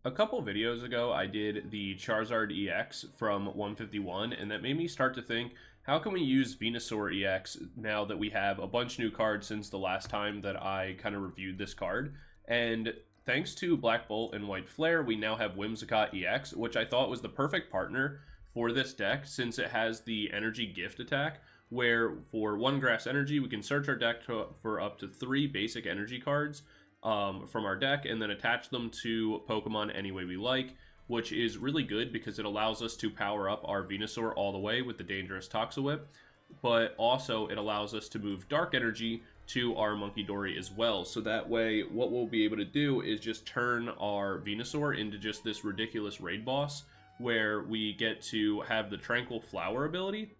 A couple videos ago, I did the Charizard EX from 151, and that made me start to think, how can we use Venusaur EX now that we have a bunch of new cards since the last time that I kind of reviewed this card? And thanks to Black Bolt and White Flare, we now have Whimsicott EX, which I thought was the perfect partner for this deck since it has the energy gift attack, where for 1 grass energy, we can search our deck for up to 3 basic energy cards from our deck and then attach them to Pokemon any way we like, which is really good because it allows us to power up our Venusaur all the way with the dangerous Toxawhip, but also it allows us to move Dark Energy to our Munkidori as well. So that way, what we'll be able to do is just turn our Venusaur into just this ridiculous raid boss, where we get to have the Tranquil Flower ability,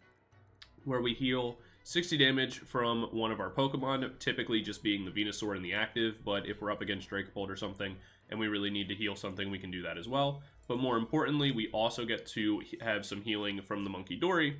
where we heal 60 damage from one of our Pokemon, typically just being the Venusaur in the active, but if we're up against Dragapult or something and we really need to heal something, we can do that as well. But more importantly, we also get to have some healing from the Munkidori,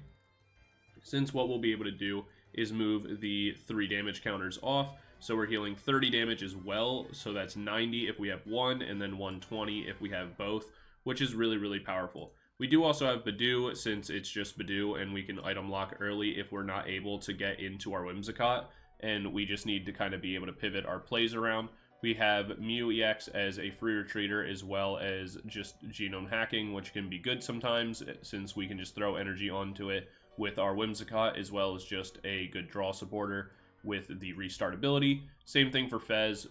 since what we'll be able to do is move the 3 damage counters off. So we're healing 30 damage as well, so that's 90 if we have one, and then 120 if we have both, which is really, really powerful. We do also have Budew, since it's just Budew, and we can item lock early if we're not able to get into our Whimsicott, and we just need to kind of be able to pivot our plays around. We have MEW EX as a free retreater, as well as just genome hacking, which can be good sometimes, since we can just throw energy onto it with our Whimsicott, as well as just a good draw supporter with the restart ability. Same thing for Fez.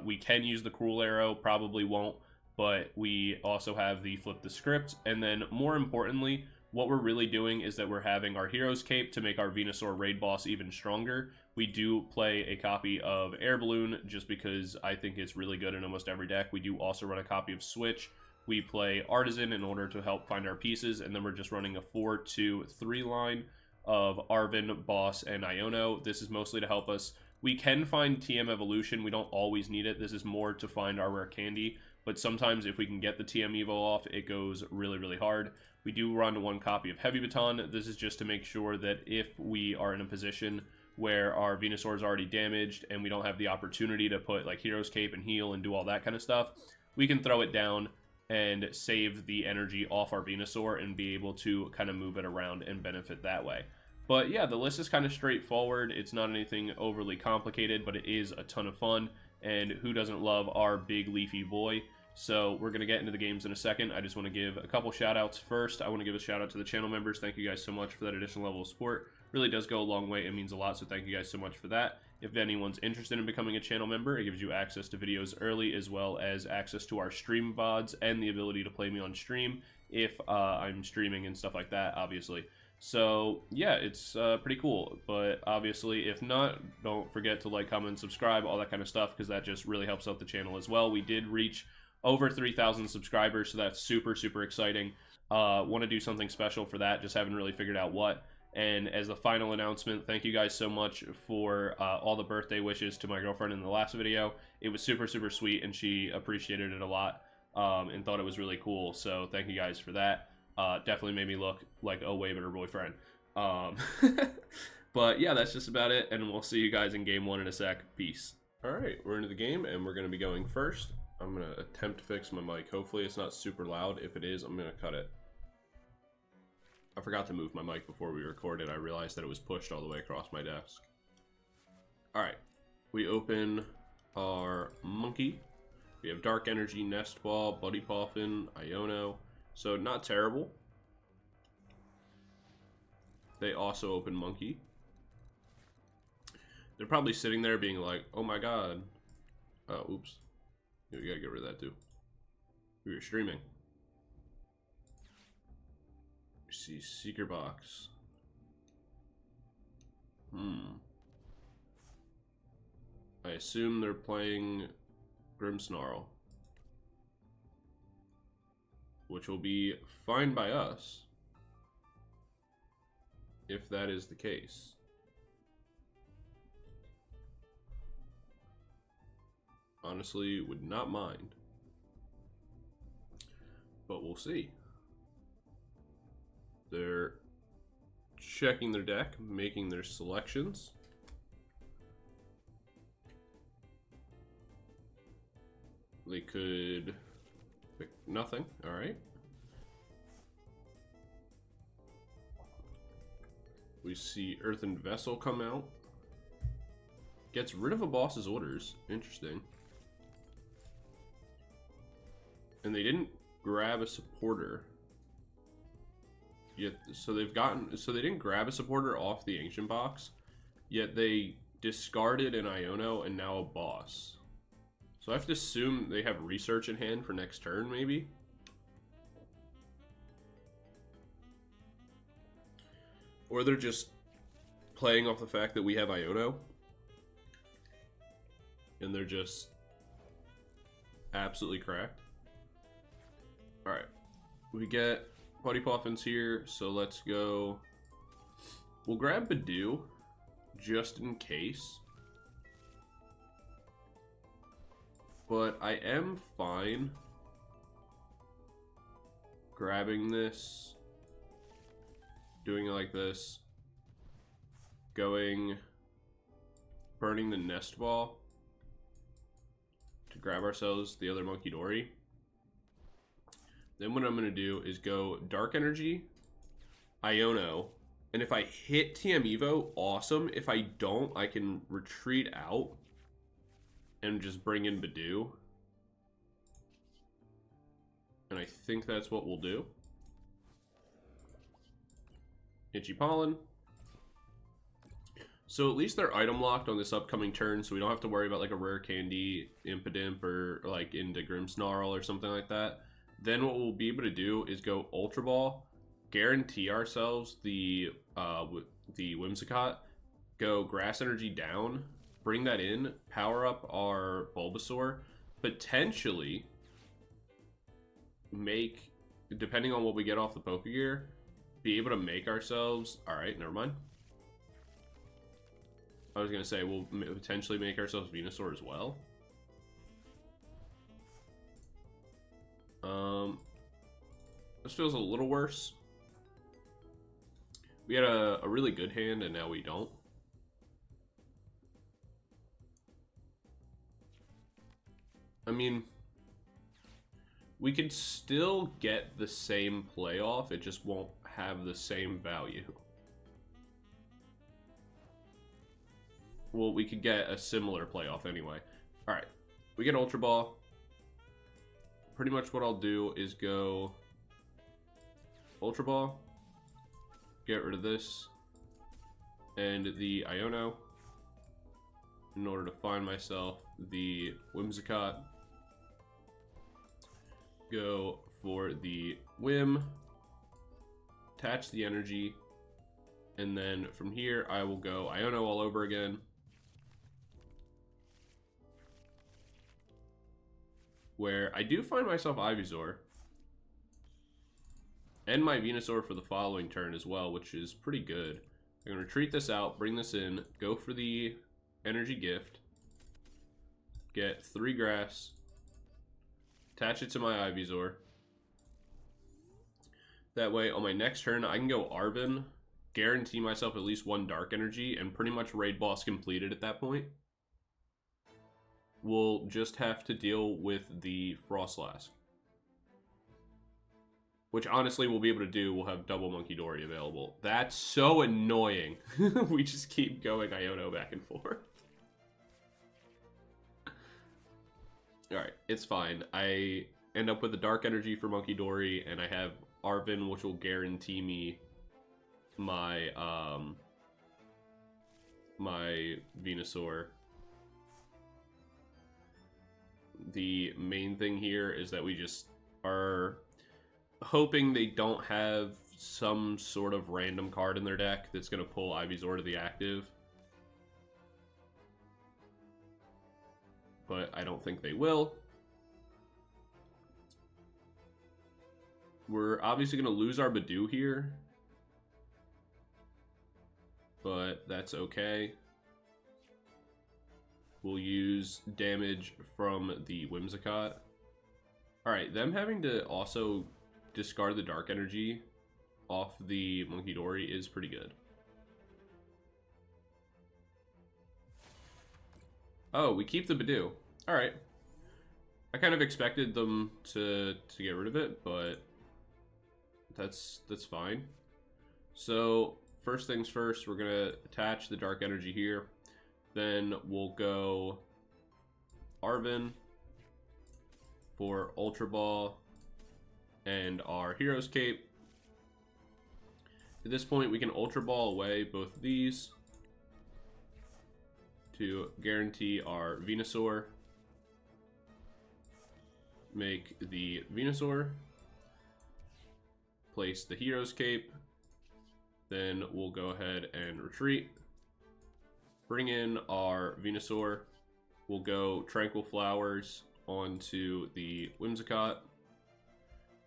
We can use the Cruel Arrow, probably won't, but we also have the Flip the Script. And then more importantly, what we're really doing is that we're having our Hero's Cape to make our Venusaur raid boss even stronger. We do play a copy of Air Balloon just because I think it's really good in almost every deck. We do also run a copy of Switch. We play Artazon in order to help find our pieces, and then we're just running a 4-2-3 line of Arven, Boss, and Iono. This is mostly to help us. We can find TM Evolution. We don't always need it. This is more to find our Rare Candy, but sometimes if we can get the TM Evo off, it goes really, really hard. We do run 1 copy of Heavy Baton. This is just to make sure that if we are in a position where our Venusaur is already damaged and we don't have the opportunity to put like Hero's Cape and heal and do all that kind of stuff, we can throw it down and save the energy off our Venusaur and be able to kind of move it around and benefit that way. But yeah, the list is kind of straightforward. It's not anything overly complicated, but it is a ton of fun. And who doesn't love our big leafy boy? So we're going to get into the games in a second. I just want to give a couple shout outs first. I want to give a shout out to the channel members. Thank you guys so much for that additional level of support. Really does go a long way. It means a lot, so thank you guys so much for that. If anyone's interested in becoming a channel member, it gives you access to videos early, as well as access to our stream VODs and the ability to play me on stream if I'm streaming and stuff like that, obviously. So yeah, it's pretty cool. But obviously, if not, don't forget to like, comment, subscribe, all that kind of stuff, because that just really helps out the channel as well. We did reach over 3,000 subscribers, so that's super, super exciting. Want to do something special for that, just haven't really figured out what. And as the final announcement, thank you guys so much for all the birthday wishes to my girlfriend in the last video. It was super, super sweet, and she appreciated it a lot and thought it was really cool. So thank you guys for that. Definitely made me look like a way better boyfriend. But yeah, that's just about it, and we'll see you guys in game 1 in a sec. Peace. All right, we're into the game, and we're going to be going first. I'm going to attempt to fix my mic. Hopefully it's not super loud. If it is, I'm going to cut it. I forgot to move my mic before we recorded. I realized that it was pushed all the way across my desk. Alright, we open our monkey. We have Dark Energy, Nest Ball, Buddy Poffin, Iono. So not terrible. They also open monkey. They're probably sitting there being like, oh my god. Oh, oops. We gotta get rid of that too. We were streaming. We see Secret Box. I assume they're playing Snarl, which will be fine by us if that is the case. Honestly, would not mind, but we'll see. They're checking their deck, making their selections. They could pick Nothing. All right. We see Earthen Vessel come out. Gets rid of a boss's orders. Interesting. And they didn't grab a supporter. Yet, so they didn't grab a supporter off the ancient box. Yet they discarded an Iono and now a boss. So I have to assume they have research in hand for next turn, maybe? Or they're just playing off the fact that we have Iono. And they're just absolutely cracked. Alright. We get Buddy Poffins here, so let's go. We'll grab Budew just in case. But I am fine grabbing this, doing it like this, burning the Nest Ball to grab ourselves the other Munkidori. Then what I'm going to do is go Dark Energy, Iono, and if I hit TM Evo, awesome. If I don't, I can retreat out and just bring in Budew. And I think that's what we'll do. Itchy Pollen. So at least they're item locked on this upcoming turn, so we don't have to worry about like a Rare Candy Impidimp or like into Snarl or something like that. Then what we'll be able to do is go Ultra Ball, guarantee ourselves the Whimsicott, go Grass Energy down, bring that in, power up our Bulbasaur, potentially make, depending on what we get off the Pokégear, be able to make ourselves, alright, never mind. I was going to say, we'll potentially make ourselves Venusaur as well. This feels a little worse. We had a really good hand, and now we don't. I mean, we could still get the same playoff, it just won't have the same value. Well, we could get a similar playoff anyway. Alright, we get Ultra Ball. Pretty much what I'll do is go Ultra Ball, get rid of this, and the Iono, in order to find myself the Whimsicott. Go for the Whim, attach the energy, and then from here I will go Iono all over again. Where I do find myself Ivysaur. And my Venusaur for the following turn as well, which is pretty good. I'm going to retreat this out, bring this in, go for the energy gift, get 3 grass, attach it to my Ivysaur. That way, on my next turn, I can go Arven, guarantee myself at least 1 dark energy, and pretty much raid boss completed at that point. We'll just have to deal with the Frostlass. Which honestly we'll be able to do. We'll have double Munkidori available. That's so annoying. We just keep going Iono back and forth. Alright, it's fine. I end up with a dark energy for Munkidori, and I have Arven, which will guarantee me my my Venusaur. The main thing here is that we just are hoping they don't have some sort of random card in their deck that's going to pull Ivysaur to the active. But I don't think they will. We're obviously going to lose our Budew here. But that's okay. We'll use damage from the Whimsicott. Alright, them having to also discard the dark energy off the Munkidori is pretty good. Oh, we keep the Budew. Alright. I kind of expected them to get rid of it, but that's fine. So first things first, we're gonna attach the dark energy here. Then we'll go Arven for Ultra Ball and our Hero's Cape. At this point, we can Ultra Ball away both of these to guarantee our Venusaur. Make the Venusaur. Place the Hero's Cape. Then we'll go ahead and retreat. Bring in our Venusaur. We'll go Tranquil Flowers onto the Whimsicott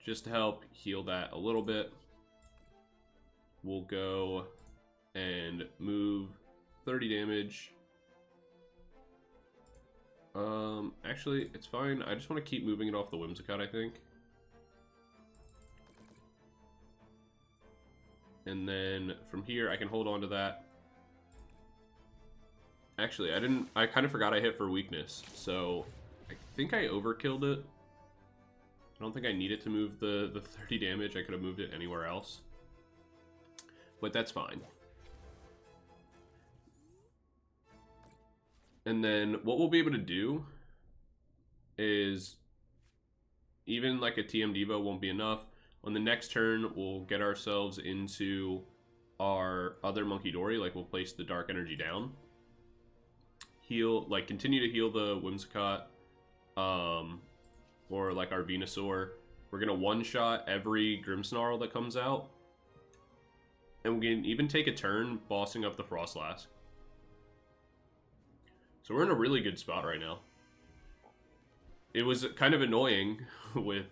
just to help heal that a little bit. We'll go and move 30 damage. Actually, it's fine. I just want to keep moving it off the Whimsicott, I think. And then from here, I can hold on to that. Actually, I kind of forgot I hit for weakness, so I think I overkilled it. I don't think I needed to move the 30 damage. I could have moved it anywhere else. But that's fine. And then what we'll be able to do is, even like a TM Devo won't be enough. On the next turn, we'll get ourselves into our other Munkidori, like we'll place the dark energy down. Heal, like continue to heal the Whimsicott, or like our Venusaur. We're gonna one-shot every Grimmsnarl that comes out. And we can even take a turn bossing up the Frostlass. So we're in a really good spot right now. It was kind of annoying with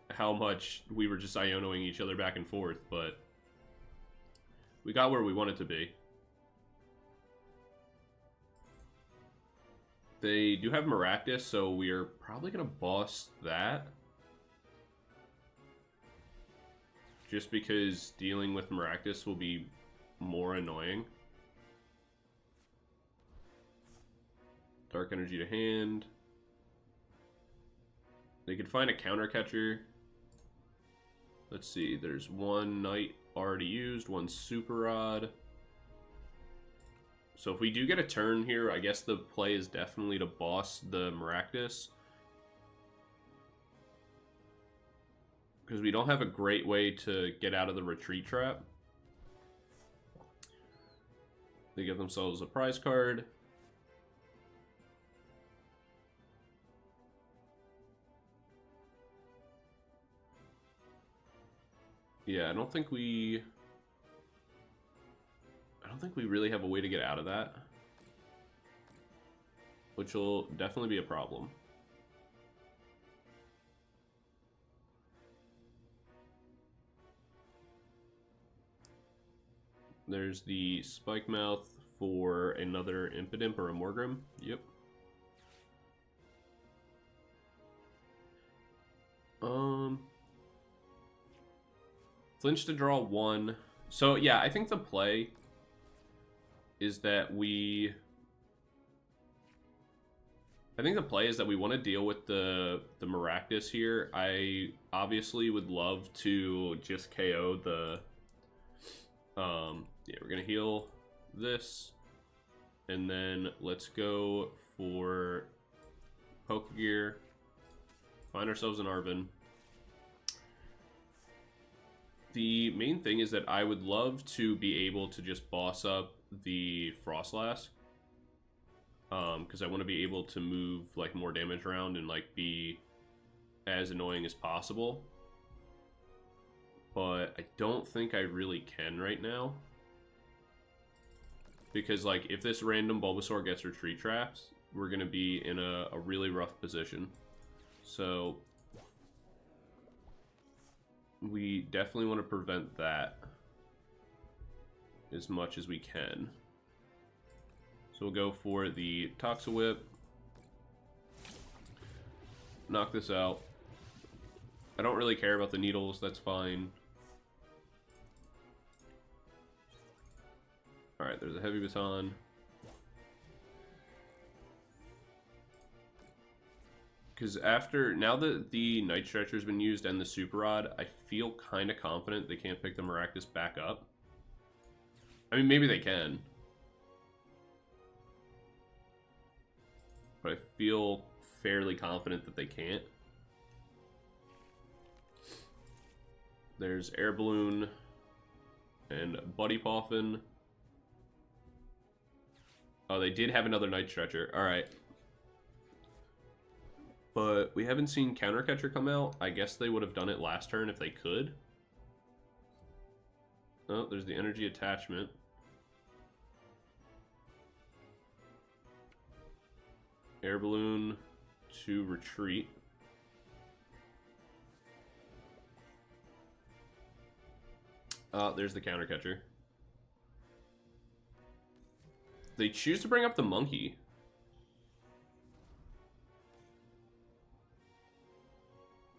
how much we were just Ionoing each other back and forth, but we got where we wanted to be. They do have Maractus, so we are probably going to boss that. Just because dealing with Maractus will be more annoying. Dark Energy to hand. They could find a counter catcher. Let's see, there's one Knight already used, one Super Rod. So if we do get a turn here, I guess the play is definitely to boss the Maractus. Because we don't have a great way to get out of the retreat trap. They give themselves a prize card. Yeah, I don't think we really have a way to get out of that, which will definitely be a problem. There's the Spike Mouth for another Impidimp or a Morgrim. Yep. Flinch to draw one. So yeah, I think the play is that we want to deal with the Maractus here. I obviously would love to just KO the yeah, we're gonna heal this, and then let's go for Pokégear, find ourselves an Arven. The main thing is that I would love to be able to just boss up the Frostlass, because I want to be able to move like more damage around and like be as annoying as possible. But I don't think I really can right now, because like if this random Bulbasaur gets retreat traps, we're gonna be in a really rough position. So we definitely want to prevent that as much as we can. So we'll go for the Toxa Whip. Knock this out. I don't really care about the needles, that's fine. Alright, there's a Heavy Baton. Because now that the Night Stretcher's been used and the Super Rod, I feel kind of confident they can't pick the Maractus back up. I mean, maybe they can. But I feel fairly confident that they can't. There's Air Balloon and Buddy Poffin. Oh, they did have another Night Stretcher. Alright. But we haven't seen Counter Catcher come out. I guess they would have done it last turn if they could. Oh, there's the energy attachment. Air Balloon to retreat. There's the Counter Catcher. They choose to bring up the monkey.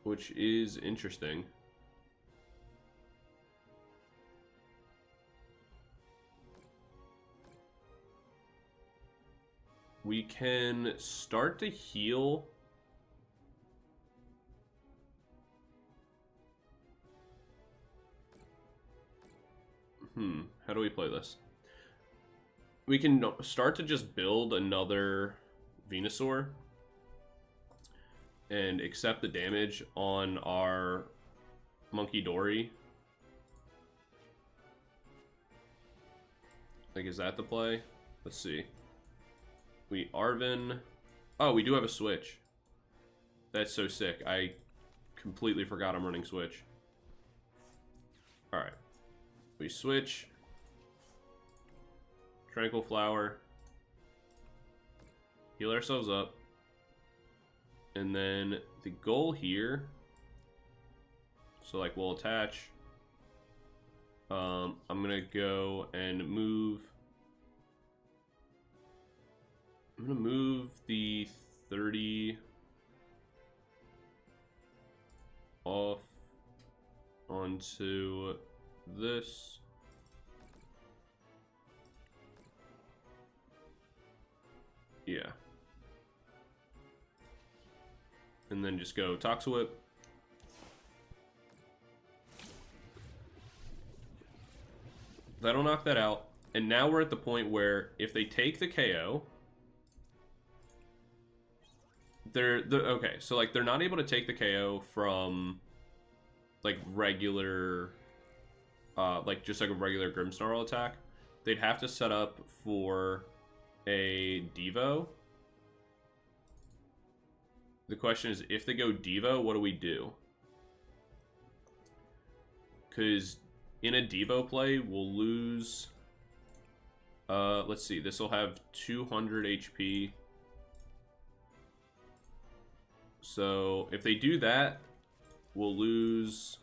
Which is interesting. We can start to heal. How do we play this? We can start to just build another Venusaur and accept the damage on our Munkidori. Like, is that the play? Let's see. We Arven. Oh, we do have a Switch. That's so sick. I completely forgot I'm running Switch. Alright. We switch. Tranquil Flower. Heal ourselves up. And then the goal here. So, like, we'll attach. I'm gonna go and move. I'm gonna move the 30 off onto this. Yeah. And then just go Toxawhip. That'll knock that out. And now we're at the point where if they take the KO, okay, so like they're not able to take the KO from like regular like just like a regular Grimmsnarl attack. They'd have to set up for a Devo. The question is, if they go Devo, what do we do? Because in a Devo play, we'll lose... let's see, this will have 200 HP. So, if they do that, we'll lose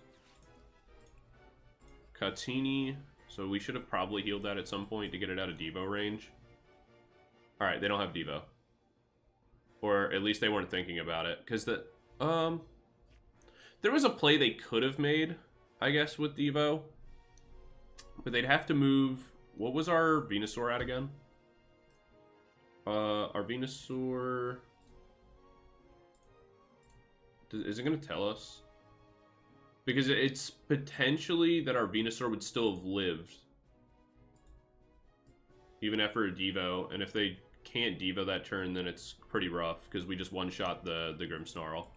Cottonee. So we should have probably healed that at some point to get it out of Devo range. Alright, they don't have Devo. Or at least they weren't thinking about it. Because there was a play they could have made, I guess, with Devo. But they'd have to move... What was our Venusaur at again? Our Venusaur... Is it going to tell us? Because it's potentially that our Venusaur would still have lived. Even after a Devo. And if they can't Devo that turn, then it's pretty rough. Because we just one-shot the Grimmsnarl.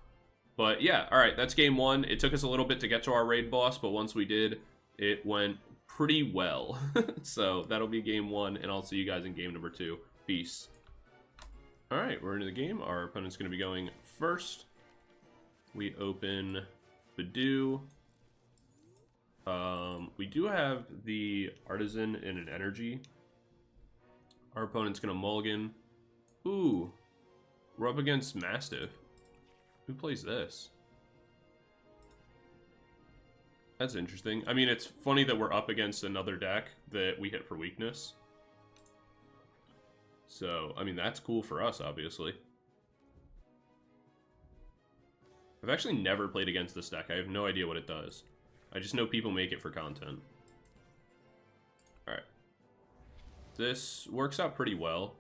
But yeah, alright, that's game one. It took us a little bit to get to our raid boss, but once we did, it went pretty well. So that'll be game one, and I'll see you guys in game number 2. Peace. Alright, we're into the game. Our opponent's going to be going first. We open Budew. We do have the Artazon in an energy. Our opponent's going to mulligan. Ooh, we're up against Mastiff. Who plays this? That's interesting. I mean, it's funny that we're up against another deck that we hit for weakness. So, I mean, that's cool for us, obviously. I've actually never played against this deck. I have no idea what it does. I just know people make it for content. Alright. This works out pretty well.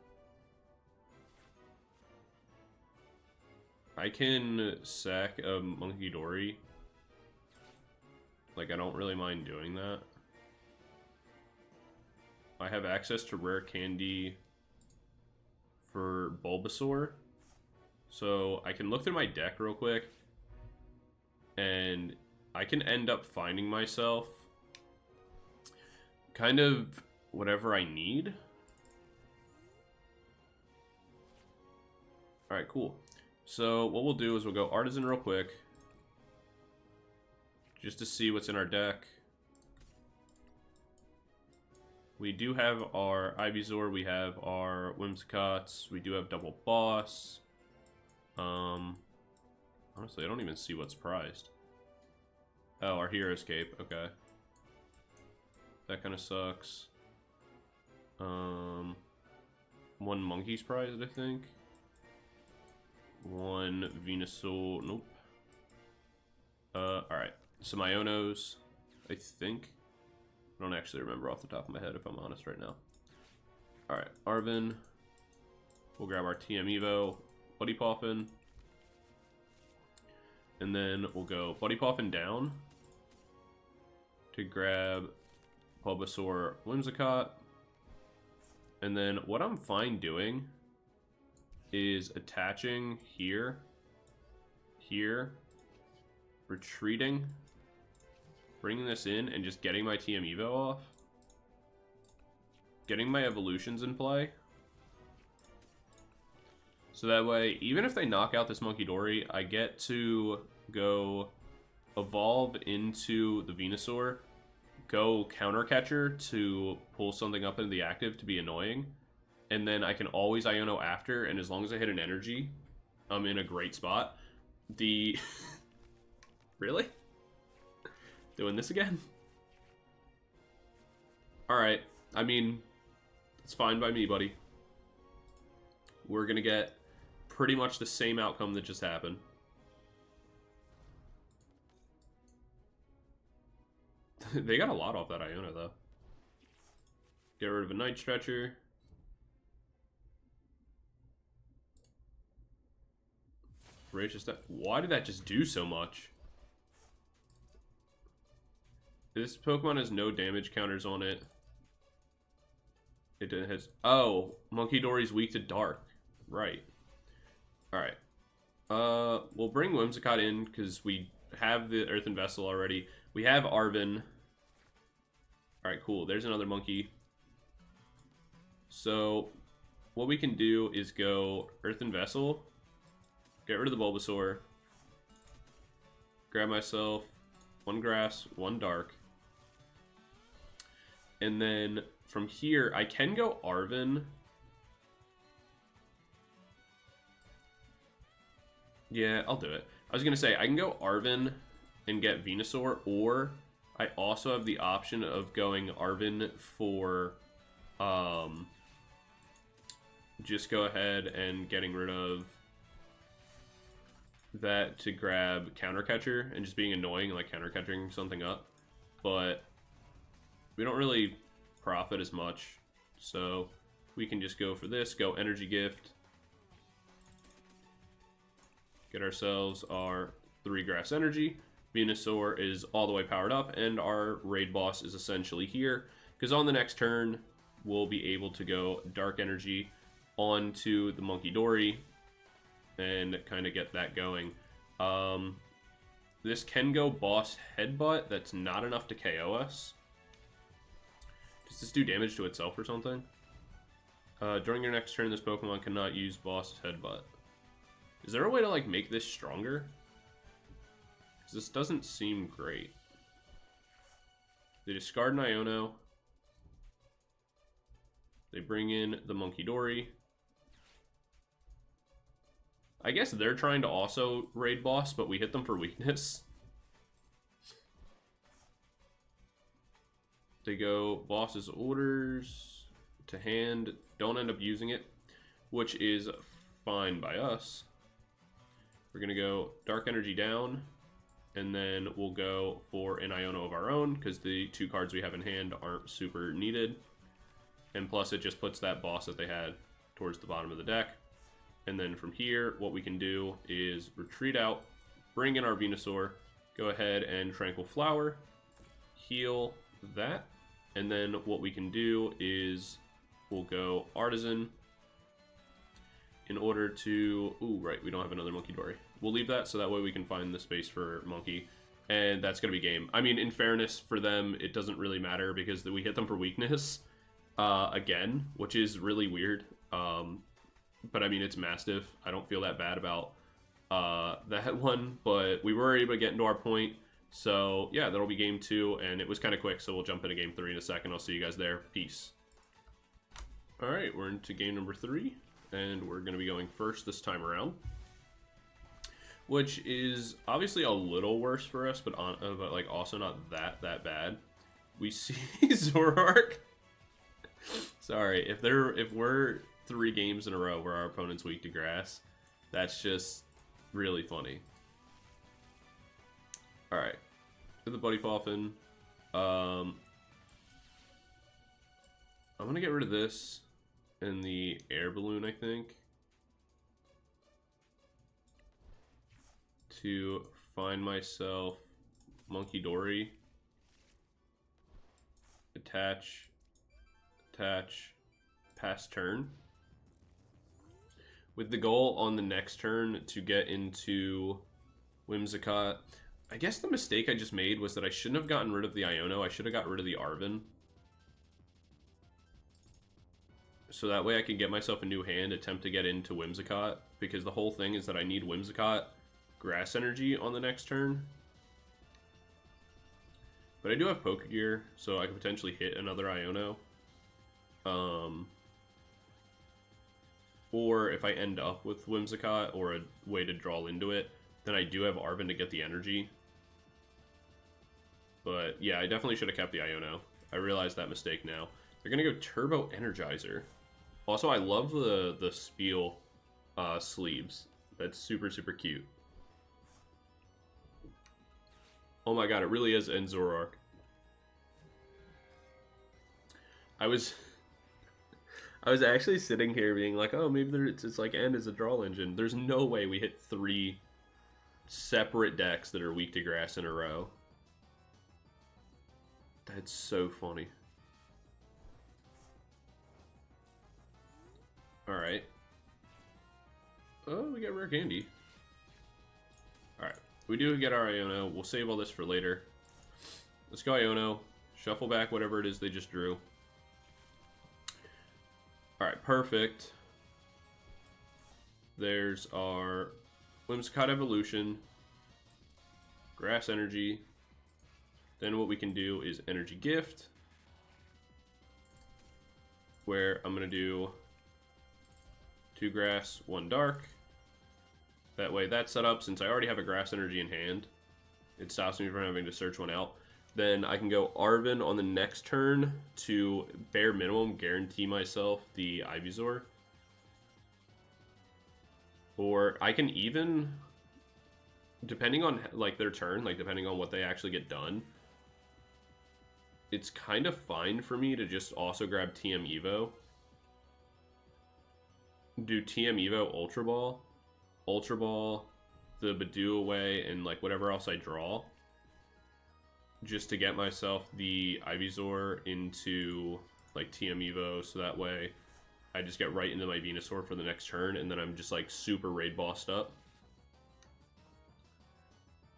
I can sack a Munkidori. Like, I don't really mind doing that. I have access to Rare Candy for Bulbasaur. So I can look through my deck real quick. And I can end up finding myself kind of whatever I need. Alright, cool. So what we'll do is we'll go Artazon real quick. Just to see what's in our deck. We do have our Ivysaur, we have our Whimsicotts, we do have Double Boss. Honestly, I don't even see what's prized. Oh, our Hero Escape, okay. That kind of sucks. One Monkey's prized, I think. One Venusaur, nope. Alright. Some Ionos, I think. I don't actually remember off the top of my head, if I'm honest right now. Alright, Arven. We'll grab our TM Evo, Buddy Poffin. And then we'll go Buddy Poffin down to grab Bulbasaur Whimsicott. And then what I'm fine doing is attaching here, here, retreating, bringing this in, and just getting my TM Evo off. Getting my evolutions in play. So that way, even if they knock out this Munkidori, I get to go evolve into the Venusaur, go Counter Catcher to pull something up into the active to be annoying, and then I can always Iono after, and as long as I hit an energy, I'm in a great spot. Really? Doing this again? Alright, I mean, it's fine by me, buddy. We're gonna get pretty much the same outcome that just happened. They got a lot off that Iono, though. Get rid of a Night Stretcher. Voracious Step. Why did that just do so much? This Pokemon has no damage counters on it. It has... Oh, Munkidori's weak to Dark. Right. Alright. We'll bring Whimsicott in, because we have the Earthen Vessel already. We have Arven. Alright, cool. There's another monkey. So, what we can do is go Earthen Vessel, get rid of the Bulbasaur, grab myself one Grass, one Dark, and then from here, I can go Arven. Yeah, I'll do it. I was going to say, I can go Arven and get Venusaur, or I also have the option of going Arven for, just go ahead and getting rid of that to grab Counter Catcher and just being annoying, like Counter Catching something up. But we don't really profit as much, so we can just go for this, go Energy Gift, get ourselves our 3 Grass Energy. Venusaur is all the way powered up, and our raid boss is essentially here, because on the next turn, we'll be able to go Dark Energy onto the Munkidori and kind of get that going. This can go Boss Headbutt. That's not enough to KO us. Does this do damage to itself or something? During your next turn, this Pokemon cannot use Boss Headbutt. Is there a way to, like, make this stronger? Because this doesn't seem great. They discard an Iono. They bring in the Munkidori. I guess they're trying to also raid boss, but we hit them for weakness. They go Boss's Orders to hand. Don't end up using it, which is fine by us. We're going to go Dark Energy down, and then we'll go for an Iono of our own, because the 2 cards we have in hand aren't super needed. And plus, it just puts that boss that they had towards the bottom of the deck. And then from here, what we can do is retreat out, bring in our Venusaur, go ahead and Tranquil Flower, heal that, and then what we can do is we'll go Artazon in order to... Ooh, right, we don't have another Munkidori. We'll leave that so that way we can find the space for Monkey, and that's going to be game. I mean, in fairness, for them, it doesn't really matter because we hit them for weakness again, which is really weird. But I mean, it's Mastiff. I don't feel that bad about that one, but we were able to get into our point. So yeah, that'll be game 2, and it was kind of quick, so we'll jump into game 3 in a second. I'll see you guys there. Peace. All right, we're into game number 3, and we're going to be going first this time around, which is obviously a little worse for us, but like also not that bad. We see Zoroarch. Sorry, if we're 3 games in a row where our opponent's weak to grass, that's just really funny. All right, to the Buddy Poffin. I'm gonna get rid of this and the Air Balloon, I think, to find myself Munkidori. Attach, pass turn. With the goal on the next turn to get into Whimsicott. I guess the mistake I just made was that I shouldn't have gotten rid of the Iono. I should have got rid of the Arven. So that way I can get myself a new hand, attempt to get into Whimsicott. Because the whole thing is that I need Whimsicott grass energy on the next turn. But I do have Pokégear, so I could potentially hit another Iono. Or if I end up with Whimsicott or a way to draw into it, then I do have Arven to get the energy. But yeah, I definitely should have kept the Iono. I realize that mistake now. They're going to go Turbo Energizer. Also, I love the Spiel sleeves. That's super cute. Oh my god, it really is in Zoroarch. I was actually sitting here being like, oh, maybe it's like End is a draw engine. There's no way we hit 3 separate decks that are weak to grass in a row. That's so funny. Alright. Oh, we got Rare Candy. Alright. We do get our Iono. We'll save all this for later. Let's go Iono. Shuffle back whatever it is they just drew. Alright, perfect. There's our Whimsicott Evolution. Grass Energy. Then what we can do is Energy Gift. Where I'm going to do 2 grass, 1 dark. That way that's set up. Since I already have a grass energy in hand, it stops me from having to search one out. Then I can go Arven on the next turn to bare minimum guarantee myself the Ivysaur. Or I can even, depending on like their turn, like depending on what they actually get done, it's kind of fine for me to just also grab TM Evo. Do TM Evo Ultra Ball, the Budew away, and like whatever else I draw, just to get myself the Ivysaur into like TM Evo, so that way I just get right into my Venusaur for the next turn, and then I'm just like super raid bossed up.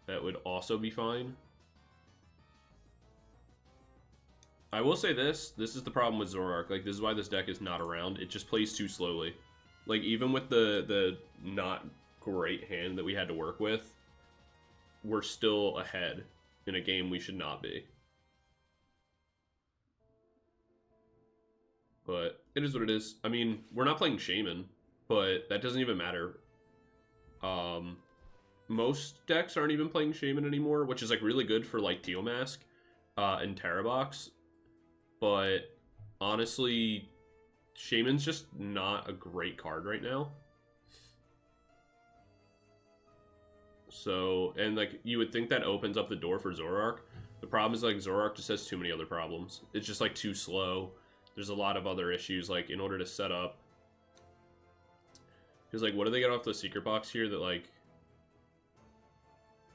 That would also be fine. I will say this is the problem with Zoroarch. Like, this is why this deck is not around. It just plays too slowly. Like, even with the not great hand that we had to work with, we're still ahead in a game we should not be. But it is what it is. I mean, we're not playing Shaman, but that doesn't even matter. Most decks aren't even playing Shaman anymore, which is like really good for like Teal Mask and Terrabox. But honestly, Shaman's just not a great card right now. So, and like, you would think that opens up the door for Zoroarch. The problem is like Zoroarch just has too many other problems. It's just like too slow. There's a lot of other issues, like in order to set up Because, like, what do they get off the secret box here that, like,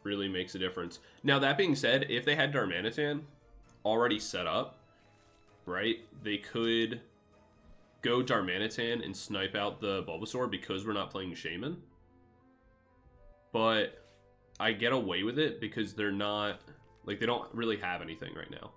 really makes a difference? Now, that being said, if they had Darmanitan already set up, right, they could go Darmanitan and snipe out the Bulbasaur because we're not playing Shaman. But I get away with it because they're not, like, they don't really have anything right now.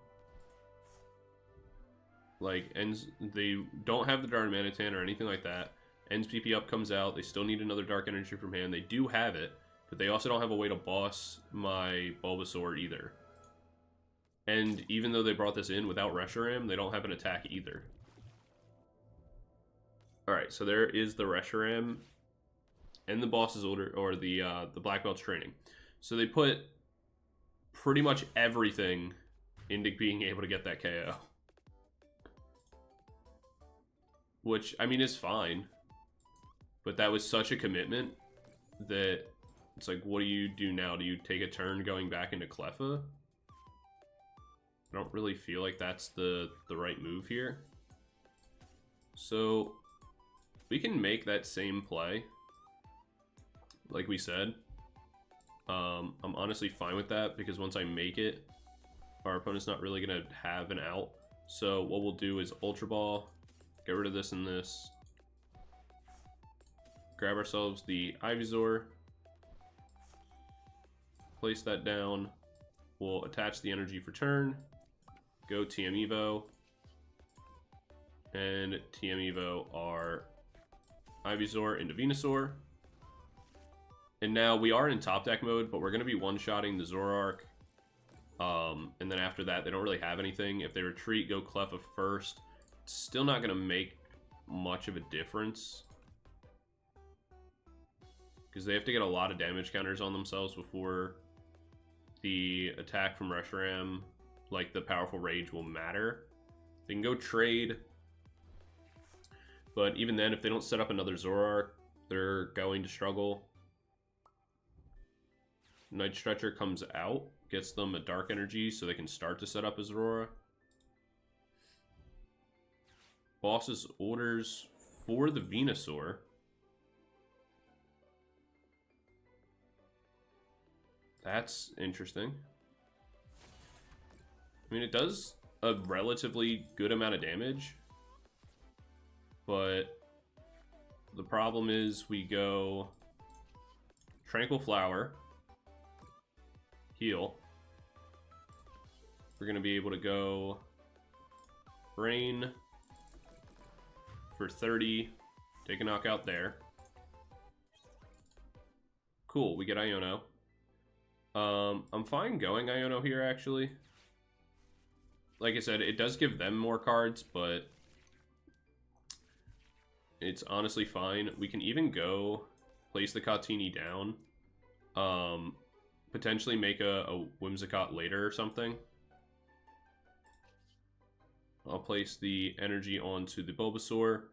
Like, they don't have the Darmanitan or anything like that. Ends PP up comes out. They still need another Dark Energy from hand. They do have it, but they also don't have a way to boss my Bulbasaur either. And even though they brought this in without Reshiram, they don't have an attack either. Alright, so there is the Reshiram and the boss's order, or the Black Belt's training. So they put pretty much everything into being able to get that KO. Which, I mean, is fine. But that was such a commitment that it's like, what do you do now? Do you take a turn going back into Cleffa? I don't really feel like that's the right move here. So we can make that same play, like we said. I'm honestly fine with that because once I make it, our opponent's not really going to have an out. So what we'll do is Ultra Ball, get rid of this and this. Grab ourselves the Ivysaur, place that down. We'll attach the energy for turn, go TM Evo, and TM Evo our Ivysaur into Venusaur. And now we are in top deck mode, but we're going to be one-shotting the Zoroarch. And then after that, they don't really have anything. If they retreat, go Cleffa first. It's still not going to make much of a difference, because they have to get a lot of damage counters on themselves before the attack from Reshiram, like the powerful rage, will matter. They can go trade, but even then, if they don't set up another Zoroarch, they're going to struggle. Night Stretcher comes out, gets them a Dark Energy so they can start to set up a Zoroarch. Boss's orders for the Venusaur. That's interesting. I mean, it does a relatively good amount of damage, but the problem is we go Tranquil Flower, heal. We're going to be able to go Rain for 30, take a knockout there. Cool, we get Iono. I'm fine going Iono here, actually. Like I said, it does give them more cards, but it's honestly fine. We can even go place the Cottonee down. Potentially make a Whimsicott later or something. I'll place the energy onto the Bulbasaur,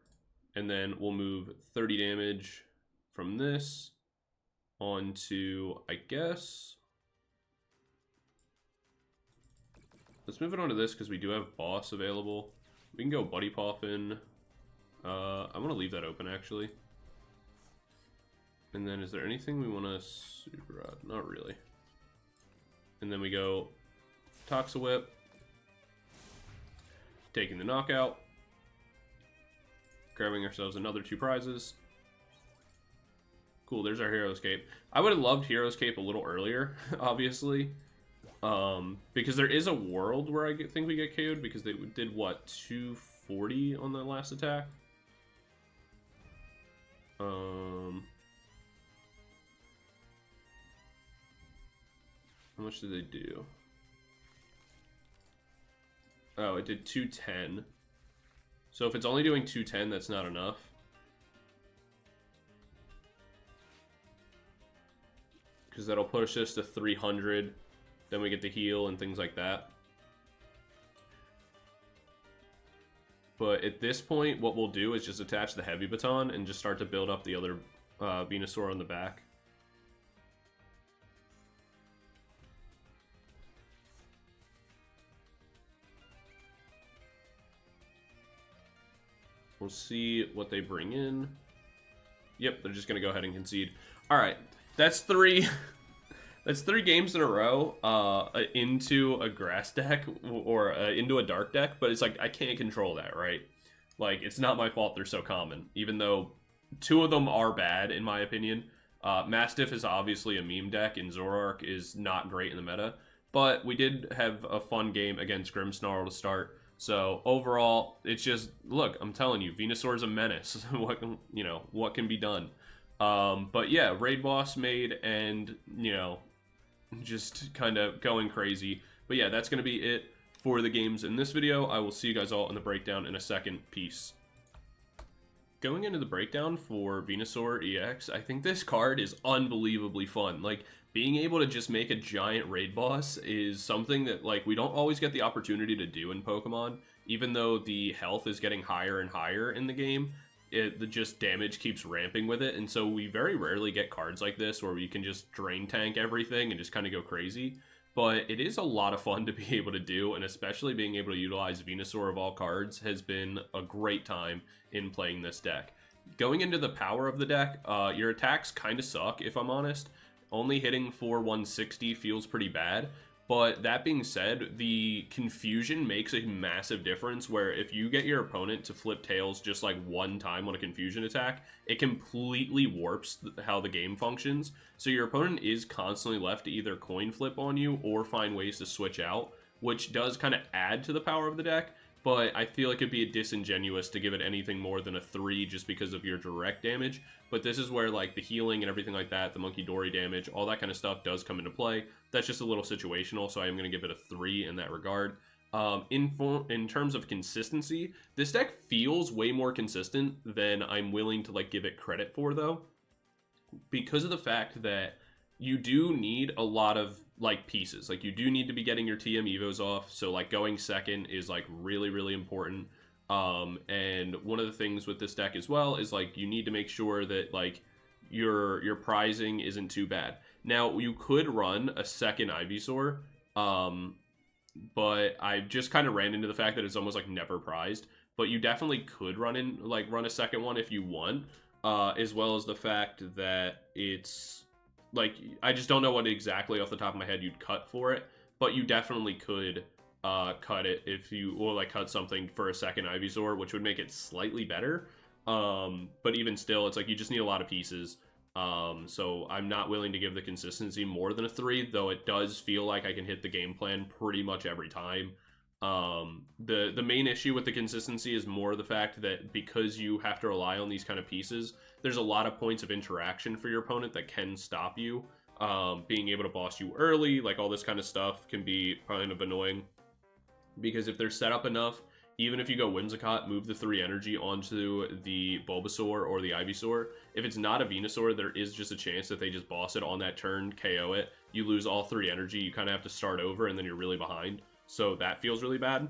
and then we'll move 30 damage from this onto, I guess... Let's move it onto this because we do have boss available. We can go Buddy Poffin. I'm going to leave that open, actually. And then is there anything we want to super rod? Not really. And then we go Toxa Whip. Taking the knockout. Grabbing ourselves another 2 prizes. Cool, there's our Hero's Cape. I would have loved Hero's Cape a little earlier, obviously. Because there is a world where I think we get KO'd because they did, what, 240 on the last attack? How much did they do? Oh, it did 210. So if it's only doing 210, that's not enough. Because that'll push us to 300. Then we get the heal and things like that. But at this point, what we'll do is just attach the Heavy Baton and just start to build up the other Venusaur on the back. We'll see what they bring in. Yep, they're just gonna go ahead and concede. All right, that's three. That's 3 games in a row into a grass deck or into a dark deck, but it's like I can't control that, right? Like, it's not my fault they're so common, even though 2 of them are bad, in my opinion. Mastiff is obviously a meme deck, and Zoroarch is not great in the meta, but we did have a fun game against Snarl to start. So overall, it's just, look, I'm telling you, Venusaur is a menace. what can be done? But yeah, raid boss made, and just kind of going crazy. But yeah, that's going to be it for the games in this video. I will see you guys all in the breakdown in a second. Peace. Going into the breakdown for Venusaur EX, I think this card is unbelievably fun. Like, being able to just make a giant raid boss is something that, like, we don't always get the opportunity to do in Pokemon. Even though the health is getting higher and higher in the game, the just damage keeps ramping with it, and so we very rarely get cards like this where we can just drain tank everything and just kind of go crazy. But it is a lot of fun to be able to do, and especially being able to utilize Venusaur of all cards has been a great time in playing this deck. Going into the power of the deck, your attacks kind of suck, if I'm honest. Only hitting for 160 feels pretty bad. But that being said, the confusion makes a massive difference, where if you get your opponent to flip tails just like 1 time on a confusion attack, it completely warps how the game functions. So your opponent is constantly left to either coin flip on you or find ways to switch out, which does kind of add to the power of the deck. But I feel like it'd be disingenuous to give it anything more than a 3 just because of your direct damage. But this is where, like, the healing and everything like that, the Munkidori damage, all that kind of stuff does come into play. That's just a little situational, so I am going to give it a 3 in that regard. In terms of consistency, this deck feels way more consistent than I'm willing to, like, give it credit for, though. Because of the fact that you do need a lot of, like, pieces. Like, you do need to be getting your TM Evos off, so, like, going second is, like, really, really important. And one of the things with this deck as well is, like, you need to make sure that, like, your prizing isn't too bad. Now, you could run a second Ivysaur, but I just kind of ran into the fact that it's almost, like, never prized. But you definitely could run a second one if you want, as well as the fact that it's, like, I just don't know what exactly off the top of my head you'd cut for it, but you definitely could cut it if you, or like cut something for a second Ivysaur, which would make it slightly better. But even still, it's like you just need a lot of pieces. So I'm not willing to give the consistency more than a 3, though it does feel like I can hit the game plan pretty much every time. The main issue with the consistency is more the fact that because you have to rely on these kind of pieces, there's a lot of points of interaction for your opponent that can stop you. Being able to boss you early, like all this kind of stuff, can be kind of annoying. Because if they're set up enough, even if you go Whimsicott, move the 3 energy onto the Bulbasaur or the Ivysaur, if it's not a Venusaur, there is just a chance that they just boss it on that turn, KO it. You lose all 3 energy, you kind of have to start over, and then you're really behind. So that feels really bad.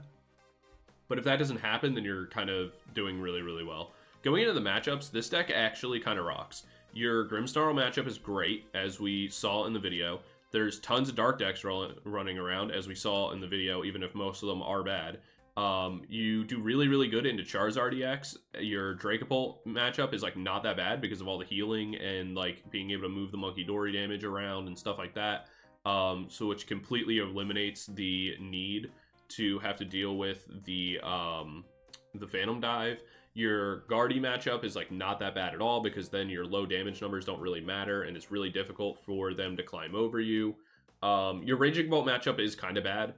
But if that doesn't happen, then you're kind of doing really, really well. Going into the matchups, this deck actually kind of rocks. Your Snarl matchup is great, as we saw in the video. There's tons of dark decks running around, as we saw in the video, even if most of them are bad. You do really, really good into Charizard EX. Your Dracopult matchup is, like, not that bad because of all the healing and, like, being able to move the Munkidori damage around and stuff like that. So which completely eliminates the need to have to deal with the Phantom Dive. Your Guardy matchup is, like, not that bad at all, because then your low damage numbers don't really matter, and it's really difficult for them to climb over you. Your Raging Bolt matchup is kind of bad.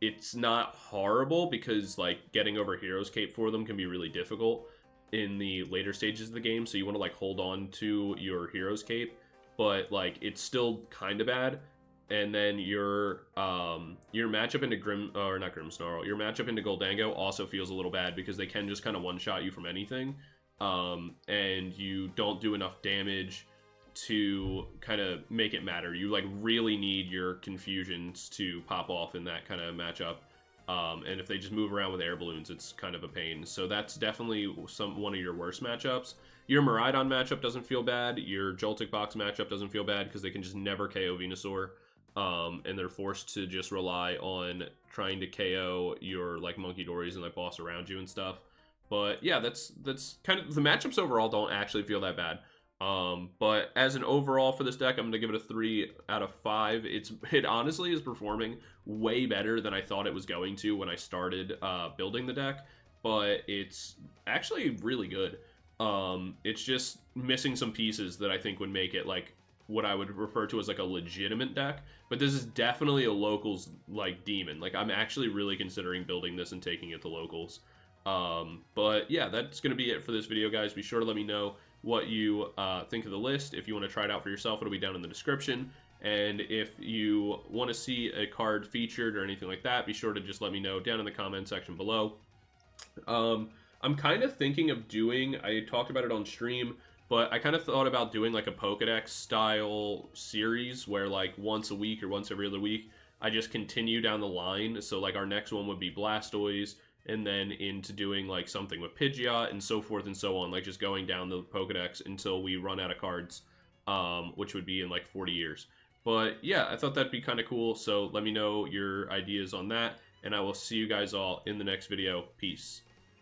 It's not horrible, because, like, getting over Hero's Cape for them can be really difficult in the later stages of the game, so you want to, like, hold on to your Hero's Cape, but, like, it's still kind of bad. And then your matchup into Snarl, your matchup into Goldango also feels a little bad, because they can just kind of one-shot you from anything, and you don't do enough damage to kind of make it matter. You, like, really need your confusions to pop off in that kind of matchup, and if they just move around with air balloons, it's kind of a pain. So that's definitely one of your worst matchups. Your Miraidon matchup doesn't feel bad. Your Joltik Box matchup doesn't feel bad, because they can just never KO Venusaur. And they're forced to just rely on trying to KO your, like, Munkidoris and, like, boss around you and stuff. But yeah, that's kind of the matchups overall don't actually feel that bad. But as an overall for this deck, I'm gonna give it a 3 out of 5. It honestly is performing way better than I thought it was going to when I started building the deck. But it's actually really good. It's just missing some pieces that I think would make it like what I would refer to as like a legitimate deck. But this is definitely a locals like demon. Like I'm actually really considering building this and taking it to locals. But yeah, that's gonna be it for this video, guys. Be sure to let me know what you think of the list. If you want to try it out for yourself, it'll be down in the description. And if you want to see a card featured or anything like that, be sure to just let me know down in the comment section below. I'm kind of thinking of doing, I talked about it on stream, but I kind of thought about doing like a Pokedex style series where like once a week or once every other week, I just continue down the line. So like our next one would be Blastoise, and then into doing like something with Pidgeot and so forth and so on, like just going down the Pokedex until we run out of cards, which would be in like 40 years. But yeah, I thought that'd be kind of cool. So let me know your ideas on that, and I will see you guys all in the next video. Peace.